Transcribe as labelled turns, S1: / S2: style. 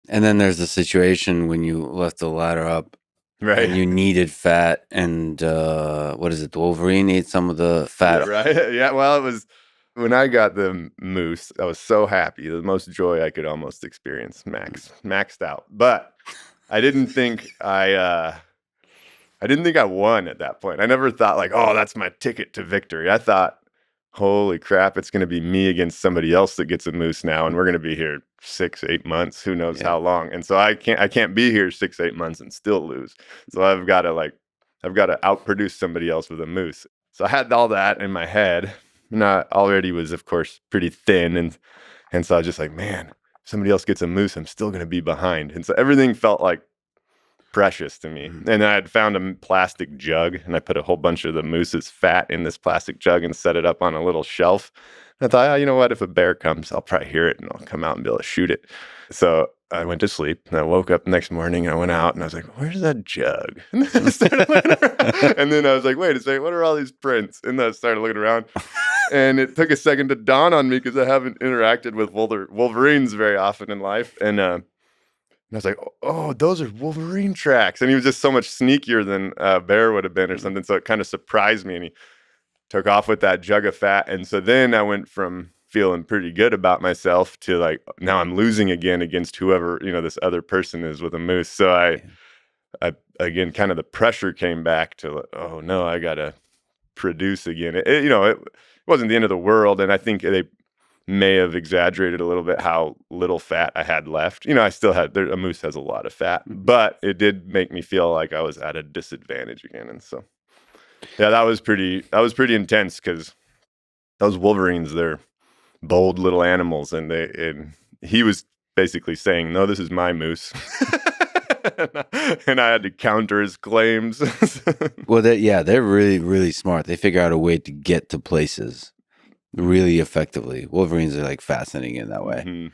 S1: And then there's the situation when you left the ladder up and you needed fat, and what is it? The wolverine ate some of the fat.
S2: Yeah, right. Yeah. Well, it was when I got the moose. I was so happy. The most joy I could almost experience. Maxed out. But I didn't think I didn't think I won at that point. I never thought like, oh, that's my ticket to victory. I thought, holy crap, it's going to be me against somebody else that gets a moose now, and we're going to be here 6-8 months, who knows how long. And so I can't be here 6-8 months and still lose. So I've got to outproduce somebody else with a moose. So I had all that in my head, and I already was, of course, pretty thin, and so I was just like, man, if somebody else gets a moose, I'm still going to be behind. And so everything felt like precious to me. And I had found a plastic jug, and I put a whole bunch of the moose's fat in this plastic jug and set it up on a little shelf. And I thought, you know what? If a bear comes, I'll probably hear it and I'll come out and be able to shoot it. So I went to sleep, and I woke up the next morning, and I went out, and I was like, where's that jug? And then I started looking around, and then I was like, wait a second, what are all these prints? And then I started looking around, and it took a second to dawn on me because I haven't interacted with wolverines very often in life. And I was like, oh, those are Wolverine tracks. And he was just so much sneakier than Bear would have been or something. So it kind of surprised me. And he took off with that jug of fat. And so then I went from feeling pretty good about myself to like, now I'm losing again against whoever, this other person is with a moose. So I again, kind of the pressure came back to, oh no, I got to produce again. It wasn't the end of the world. And I think they may have exaggerated a little bit how little fat I had left. I still had a moose has a lot of fat, but it did make me feel like I was at a disadvantage again. And so, yeah, that was pretty intense because those wolverines, they're bold little animals, and he was basically saying, no, this is my moose. And I had to counter his claims.
S1: Well, they're really, really smart. They figure out a way to get to places really effectively. Wolverines are like fascinating in that way.
S2: Mm-hmm.